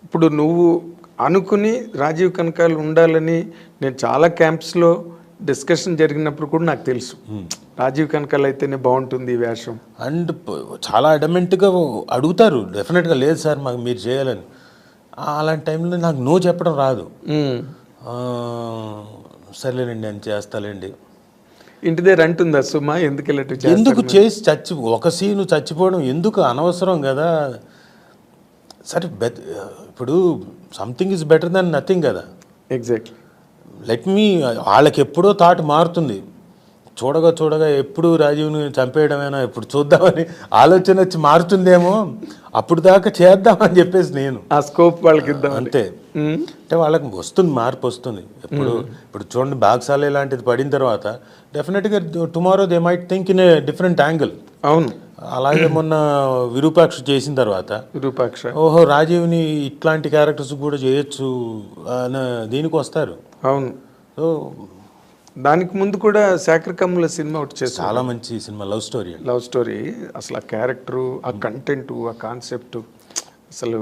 ఇప్పుడు నువ్వు అనుకుని రాజీవ్ కనకాల ఉండాలని నేను చాలా క్యాంప్స్లో డిస్కషన్ జరిగినప్పుడు కూడా నాకు తెలుసు రాజీవ్ కనకాల అయితేనే బాగుంటుంది ఈ వేషం. అండ్ చాలా అడమెంట్గా అడుగుతారు డెఫినెట్గా, లేదు సార్ మాకు మీరు చేయాలని. అలాంటి టైంలో నాకు నో చెప్పడం రాదు. సర్లేనండి అని చేస్తాలేండి. ఇంటి దగ్గర అంటుందా సుమా ఎందుకు చేసి ఒక సీను చచ్చిపోవడం ఎందుకు, అనవసరం కదా. సరే ఇప్పుడు something is better than nothing కదా. ఎగ్జాక్ట్లీ. లెట్ మీ వాళ్ళకి ఎప్పుడో థాట్ మారుతుంది. చూడగా ఎప్పుడు రాజీవ్ని చంపేయడమేనా, ఇప్పుడు చూద్దామని ఆలోచన వచ్చి మారుతుందేమో, అప్పుడు దాకా చేద్దామని చెప్పేసి నేను ఆ స్కోప్ వాళ్ళకి ఇద్దాం అంతే. అంటే వాళ్ళకి వస్తుంది, మార్పు వస్తుంది. ఇప్పుడు చూడండి బాక్సాలే లాంటిది పడిన తర్వాత డెఫినెట్గా tomorrow they might think in a different angle. అవును. అలాగే మొన్న విరూపాక్ష చేసిన తర్వాత ఓహో రాజీవ్ని ఇట్లాంటి క్యారెక్టర్స్ కూడా చేయొచ్చు అని దీనికి వస్తారు. అవును. సో దానికి ముందు కూడా శాఖరకమ్ముల సినిమా ఒకటి చేసి చాలా మంచి సినిమా, లవ్ స్టోరీ. అసలు ఆ క్యారెక్టరు, ఆ కంటెంట్, ఆ కాన్సెప్ట్, అసలు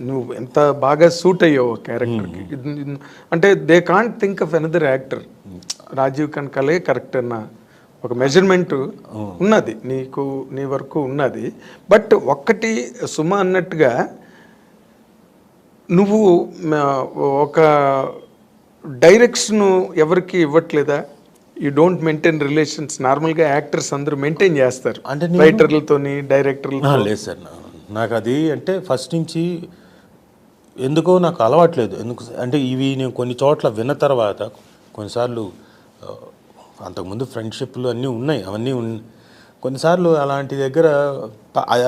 నువ్వు ఎంత బాగా సూట్ అయ్యావు క్యారెక్టర్కి. అంటే they can't think of another actor. రాజీవ్ కనకాలే కరెక్ట్ అన్న ఒక మెజర్మెంట్ ఉన్నది నీకు, నీ వరకు ఉన్నది. బట్ ఒక్కటి సుమ అన్నట్టుగా నువ్వు ఒక డైరెక్షన్ ఎవరికి ఇవ్వట్లేదా? You don't maintain relations. నార్మల్గా యాక్టర్స్ అందరూ మెయింటైన్ చేస్తారు అంటే రైటర్లతోని, డైరెక్టర్లతో. లేదు సార్, నాకు అది అంటే ఫస్ట్ నుంచి ఎందుకో నాకు అలవాట్లేదు. ఎందుకు అంటే ఇవి నేను కొన్ని చోట్ల విన్న తర్వాత కొన్నిసార్లు అంతకుముందు ఫ్రెండ్షిప్లు అన్నీ ఉన్నాయి, అవన్నీ కొన్నిసార్లు అలాంటి దగ్గర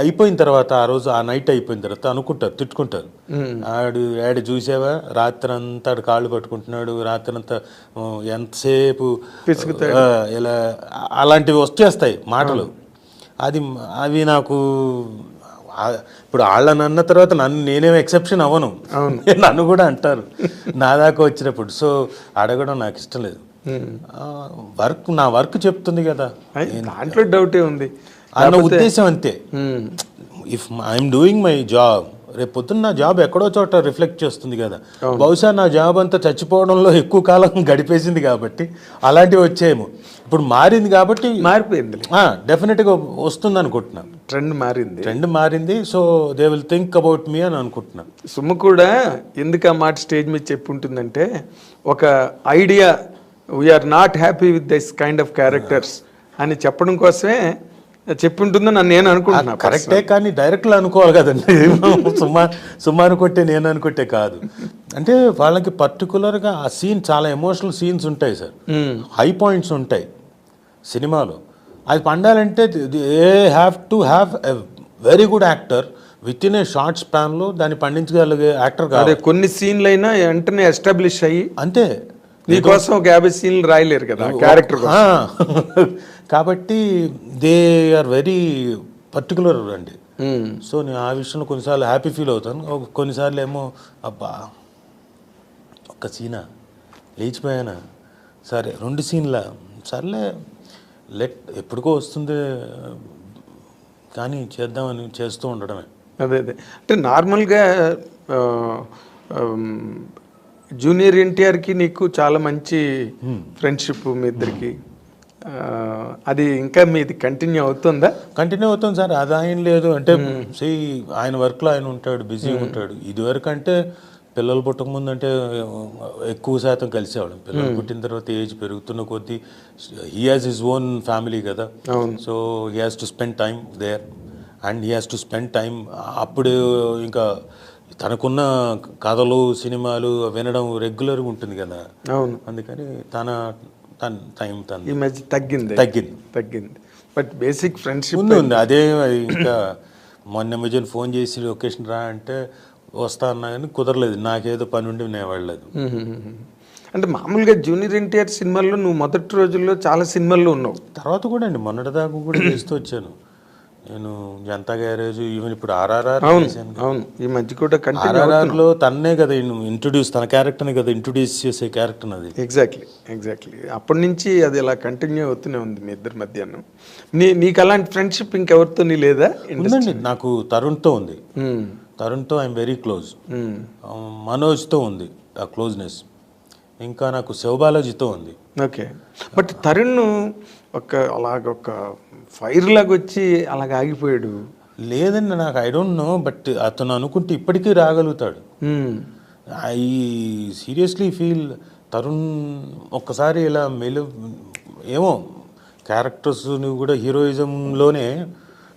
అయిపోయిన తర్వాత ఆ రోజు ఆ నైట్ అయిపోయిన తర్వాత అనుకుంటారు, తిట్టుకుంటారు. ఆడు చూసావా రాత్రి అంతా ఆడు కాళ్ళు పట్టుకుంటున్నాడు, రాత్రి అంతా ఎంతసేపు ఇలా అలాంటివి వచ్చేస్తాయి మాటలు. అవి నాకు ఇప్పుడు వాళ్ళని అన్న తర్వాత నేనేం ఎక్సెప్షన్ అవ్వను, నన్ను కూడా అంటారు నా దాకా వచ్చినప్పుడు. సో అడగడం నాకు ఇష్టం లేదు. నా వర్క్ చెప్తుంది కదా, దాంట్లో డౌటే ఉంది అన్న ఉద్దేశం అంతే. If I'm doing my job, రేపు పొద్దున్న నా జాబ్ ఎక్కడో చోట రిఫ్లెక్ట్ చేస్తుంది కదా. బహుశా నా జాబ్ అంతా చచ్చిపోవడంలో ఎక్కువ కాలం గడిపేసింది కాబట్టి అలాంటివి వచ్చాయేమో. ఇప్పుడు మారింది కాబట్టి మారిపోయింది, డెఫినెట్గా వస్తుంది అనుకుంటున్నా. ట్రెండ్ మారింది. So they will think about me అని అనుకుంటున్నా. సుమ్ము కూడా ఎందుకు ఆ మాట స్టేజ్ మీద చెప్పి ఉంటుందంటే, ఒక idea we are not happy with this kind of characters అని చెప్పడం కోసమే చెప్పుంటుందని నేను అనుకుంటున్నా. కరెక్టే, కానీ డైరెక్ట్లో అనుకోవాలి కదండి. సుమా అనుకుంటే నేను అనుకుంటే కాదు. అంటే వాళ్ళకి పర్టికులర్గా ఆ సీన్ చాలా ఎమోషనల్ సీన్స్ ఉంటాయి సార్, హై పాయింట్స్ ఉంటాయి సినిమాలో. అది పండాలంటే they have to have a very good actor within a short స్పాన్లో దాన్ని పండించగలిగే యాక్టర్ కాదు. కొన్ని సీన్లు అయినా వెంటనే ఎస్టాబ్లిష్ అయ్యి, అంతే. నీకోసం ఒక 50 సీన్లు రాయలేరు కదా క్యారెక్టర్. కాబట్టి దే ఆర్ వెరీ పర్టికులర్ అండి. సో నేను ఆ విషయంలో కొన్నిసార్లు హ్యాపీ ఫీల్ అవుతాను, కొన్నిసార్లు ఏమో అబ్బా ఒక్క సీనా లేచిపోయానా, సరే 2 సీన్ల సర్లే ఎప్పటికో వస్తుంది కానీ చేద్దామని చేస్తూ ఉండడమే. అదే అంటే నార్మల్గా జూనియర్ ఎన్టీఆర్కి నీకు చాలా మంచి ఫ్రెండ్షిప్ మీ ఇద్దరికి. అది ఇంకా మీది కంటిన్యూ అవుతుందా? కంటిన్యూ అవుతుంది సార్, అది ఆయన లేదు అంటే ఆయన వర్క్లో ఆయన ఉంటాడు, బిజీగా ఉంటాడు. ఇదివరకు అంటే పిల్లలు పుట్టక ముందు అంటే ఎక్కువ శాతం కలిసేవాళ్ళం. పిల్లలు పుట్టిన తర్వాత ఏజ్ పెరుగుతున్న కొద్దీ he has his own family కదా. So he has to spend time there and he has to spend time. అప్పుడు ఇంకా తనకున్న కథలు, సినిమాలు వినడం రెగ్యులర్గా ఉంటుంది కదా. అందుకని తన టైం ఈ మధ్య తగ్గింది. బట్ బేసిక్ ఫ్రెండ్షిప్ ఉంది. అదే ఇంకా మొన్న మధ్యన ఫోన్ చేసి లొకేషన్ రా అంటే వస్తా అన్నా కానీ కుదరలేదు, నాకేదో పని ఉండి నేను వెళ్ళలేదు. అంటే మామూలుగా జూనియర్ ఎన్టీఆర్ సినిమాల్లో నువ్వు మొదటి రోజుల్లో చాలా సినిమాల్లో ఉన్నావు, తర్వాత కూడా అండి మొన్నటిదాకా కూడా చేస్తూ వచ్చాను నేను. జనతా గ్యారేజ్, ఈవెన్ ఇప్పుడు ఆర్ఆర్ఆర్. అవును, ఈ మధ్య కూడా ఆర్ఆర్ఆర్లో తన్నే కదా ఇంట్రొడ్యూస్, తన క్యారెక్టర్ని కదా ఇంట్రొడ్యూస్ చేసే క్యారెక్టర్ అది. ఎగ్జాక్ట్లీ అప్పటి నుంచి అది ఇలా కంటిన్యూ అవుతూనే ఉంది మీ ఇద్దరి మధ్యాహ్నం. నీకు అలాంటి ఫ్రెండ్షిప్ ఇంకెవరితో లేదా? ఉందండి, నాకు తరుణ్తో ఉంది. తరుణ్తో ఐఎమ్ వెరీ క్లోజ్. మనోజ్తో ఉంది ఆ క్లోజ్నెస్. ఇంకా నాకు శివబాలాజీతో ఉంది. ఓకే. బట్ తరుణ్ ఒక ఫైర్ లాగా వచ్చి అలాగ ఆగిపోయాడు. లేదండి, నాకు ఐ డోంట్ నో, బట్ అతను అనుకుంటే ఇప్పటికీ రాగలుగుతాడు. ఐ సీరియస్లీ ఫీల్ తరుణ్ ఒక్కసారి ఇలా ఏమో క్యారెక్టర్స్ని కూడా హీరోయిజంలోనే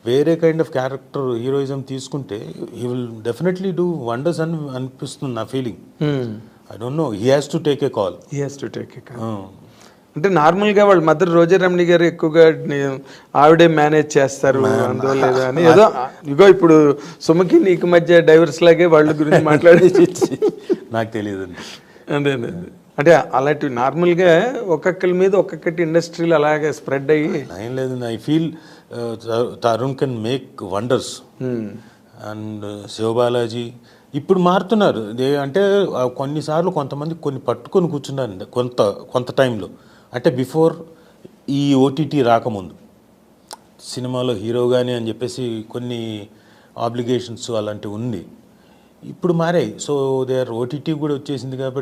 వేరే కైండ్ ఆఫ్ క్యారెక్టర్ హీరోయిజం తీసుకుంటే he will definitely do wonders అని అనిపిస్తుంది నా feeling. I don't know, he has to take a call. అంటే నార్మల్గా వాళ్ళ మదర్ రోజా రమణి గారు ఎక్కువగా ఆవిడే మేనేజ్ చేస్తారు అందువల్ల లేదా అని ఏదో ఇగో ఇప్పుడు సుమకి నీకు మధ్య డైవర్స్ లాగే వాళ్ళ గురించి మాట్లాడేసి నాకు తెలియదండి. అదే అంటే అలాంటివి నార్మల్గా ఒక్కొక్కరి మీద ఒక్కొక్కటి ఇండస్ట్రీలు అలాగే స్ప్రెడ్ అయ్యి ఏం లేదండి. I feel Tarun can make wonders. And Siva Balaji ఇప్పుడు మారుతున్నారు. అంటే కొన్నిసార్లు కొంతమంది కొన్ని పట్టుకొని కూర్చున్నారండి కొంత టైంలో. అంటే బిఫోర్ ఈ ఓటీటీ రాకముందు సినిమాలో హీరోగానే అని చెప్పేసి కొన్ని ఆబ్లిగేషన్స్ అలాంటివి ఉంది. ఇప్పుడు మారాయి. సో దే ఆర్ ఓటీటీ కూడా వచ్చేసింది కాబట్టి